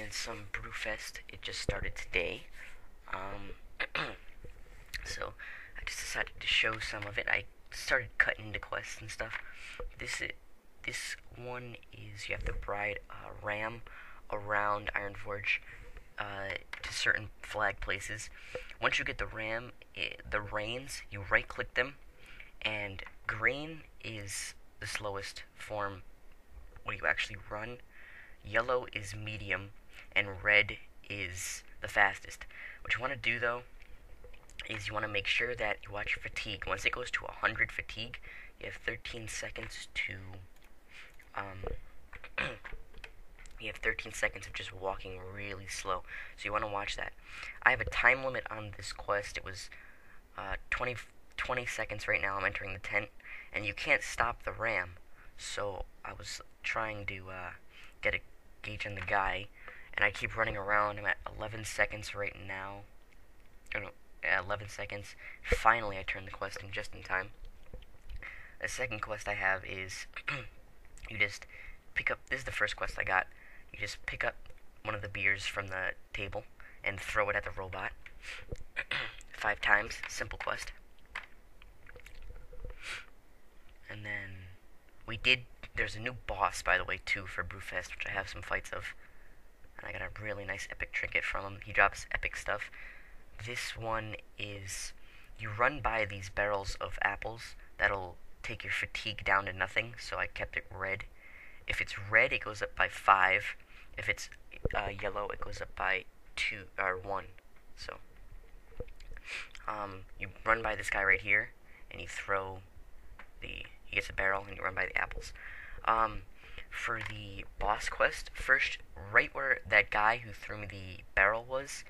playing some Brewfest. It just started today. Um, so I just decided to show some of it. I started cutting into quests and stuff. This one is you have to ride a ram around Ironforge to certain flag places. Once you get the reins, you right click them, and green is the slowest form where you actually run. Yellow is medium, and red is the fastest. What you want to do though is you want to make sure that you watch fatigue. Once it goes to 100 fatigue, you have 13 seconds to you have 13 seconds of just walking really slow. So you want to watch that. I have a time limit on this quest. It was 20 seconds right now. I'm entering the tent, and you can't stop the ram. So I was trying to get a gauge on the guy, and I keep running around. I'm at 11 seconds right now. Oh no, 11 seconds. Finally, I turned the quest in just in time. The second quest I have is you just pick up. This is the first quest I got. You just pick up one of the beers from the table and throw it at the robot 5 times. Simple quest. And then there's a new boss, by the way, too, for Brewfest, which I have some fights of. And I got a really nice epic trinket from him. He drops epic stuff. This one is, you run by these barrels of apples that'll take your fatigue down to nothing, so I kept it red. If it's red, it goes up by 5. If it's yellow, it goes up by 2 or 1. So, you run by this guy right here, and you throw he gets a barrel, and you run by the apples. For the boss quest, first, right where that guy who threw me the barrel was,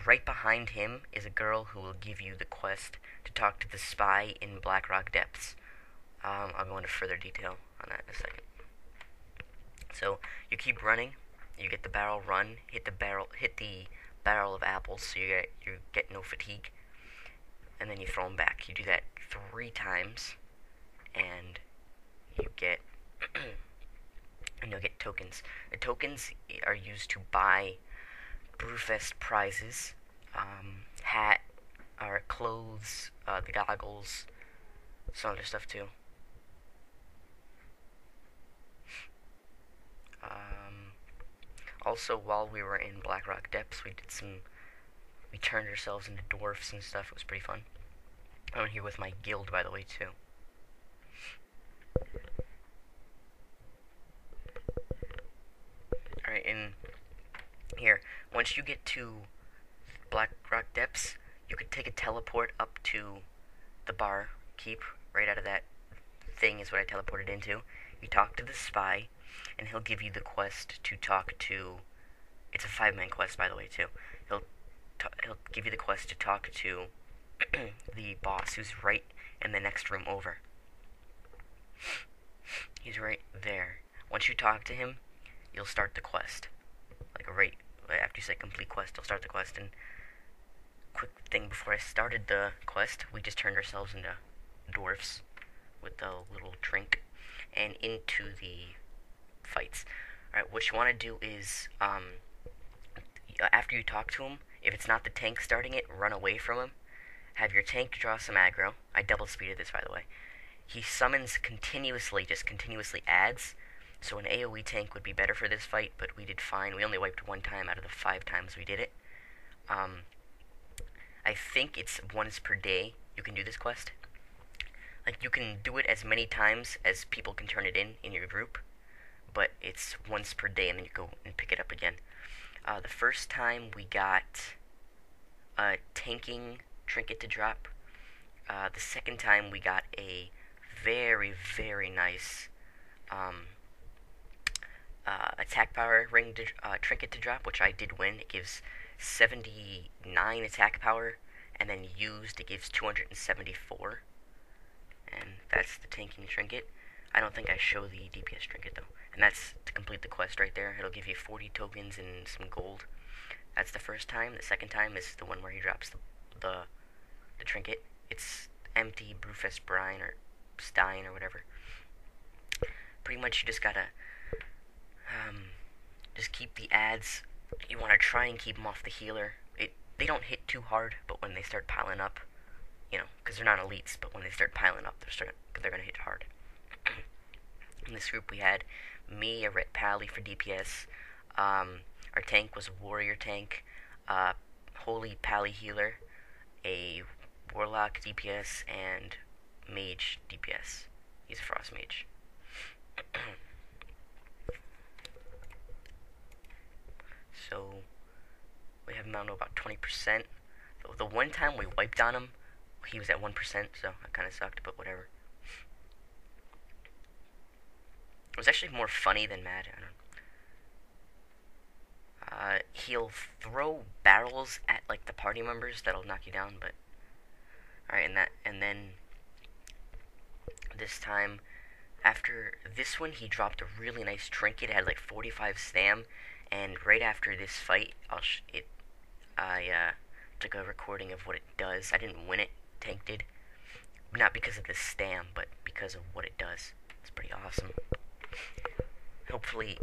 right behind him is a girl who will give you the quest to talk to the spy in Blackrock Depths. I'll go into further detail on that in a second. So you keep running, you get the barrel, run, hit the barrel of apples, so you get no fatigue, and then you throw them back. You do that 3 times, and you get and you'll get tokens. The tokens are used to buy Brewfest prizes, hat, or clothes, the goggles, some other stuff too. Also, while we were in Blackrock Depths, we turned ourselves into dwarfs and stuff. It was pretty fun. I'm here with my guild, by the way, too. Alright, and here, once you get to Blackrock Depths, you could take a teleport up to the bar keep. Right out of that thing is what I teleported into. You talk to the spy, and he'll give you the quest to talk to. It's a 5-man quest, by the way, too. He'll give you the quest to talk to the boss, who's right in the next room over. He's right there. Once you talk to him, you'll start the quest. Right after you say complete quest, you'll start the quest. And quick thing before I started the quest, we just turned ourselves into dwarfs with the little drink and into the fights. Alright, what you want to do is, after you talk to him, if it's not the tank starting it, run away from him. Have your tank draw some aggro. I double speeded this, by the way. He summons just continuously adds. So an AoE tank would be better for this fight, but we did fine. We only wiped 1 time out of the 5 times we did it. I think it's once per day you can do this quest. You can do it as many times as people can turn it in your group, but it's once per day, and then you go and pick it up again. The first time we got a tanking trinket to drop. The second time we got a very, very nice attack power ring trinket to drop, which I did win. It gives 79 attack power, and then used it gives 274. And that's the tanking trinket. I don't think I show the DPS trinket though. And that's to complete the quest right there. It'll give you 40 tokens and some gold. That's the first time. The second time is the one where he drops the trinket. It's empty Brewfest brine or stein or whatever. Pretty much you just gotta just keep the ads You want to try and keep them off the healer. They don't hit too hard, but when they start piling up, because they're not elites, but when they start piling up, they're gonna hit hard. In this group, we had me, a Ret Pally for DPS. Our tank was a warrior tank, holy Pally healer, a warlock DPS, and mage DPS. He's a frost mage. So we have him down to about 20%. The one time we wiped on him, he was at 1%, so that kind of sucked, but whatever. It was actually more funny than mad. I don't know. He'll throw barrels at like the party members that'll knock you down, but alright, and then this time, after this one, he dropped a really nice trinket. It had like 45 stam, and right after this fight, I took a recording of what it does. I didn't win it, tank did. Not because of the stam, but because of what it does. It's pretty awesome. Hopefully,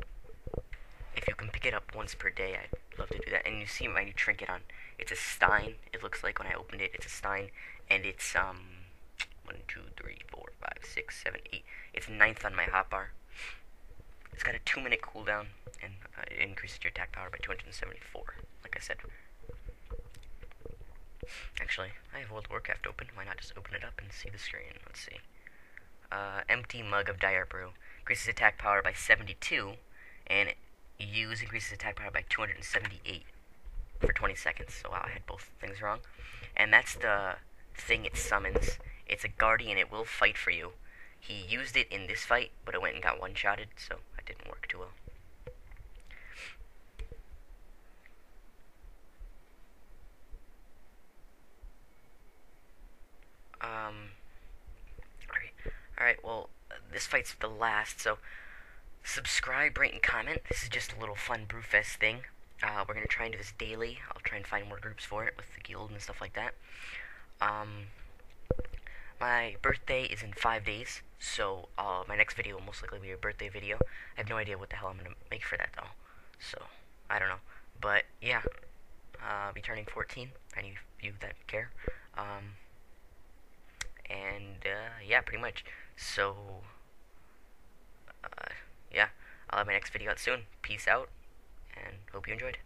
if you can pick it up once per day, I'd love to do that. And you see my new trinket on. It's a Stein. It looks like when I opened it, it's a Stein, and it's 1, 2, 3, 4, 5, 6, 7, 8. It's 9th on my hotbar. It's got a 2-minute cooldown, and it increases your attack power by 274, like I said. Actually, I have World of Warcraft open. Why not just open it up and see the screen? Let's see. Empty mug of Dire Brew. Increases attack power by 72, and use increases attack power by 278 for 20 seconds. So wow, I had both things wrong. And that's the thing it summons. It's a guardian. It will fight for you. He used it in this fight, but it went and got one-shotted, so that didn't work too well. Alright, well, this fight's the last, so subscribe, rate, and comment. This is just a little fun Brewfest thing. We're going to try and do this daily. I'll try and find more groups for it with the guild and stuff like that. My birthday is in 5 days, so my next video will most likely be a birthday video. I have no idea what the hell I'm going to make for that, though. So, I don't know. But, yeah. I'll be turning 14, any of you that care. Yeah, pretty much. So, yeah, I'll have my next video out soon. Peace out, and hope you enjoyed.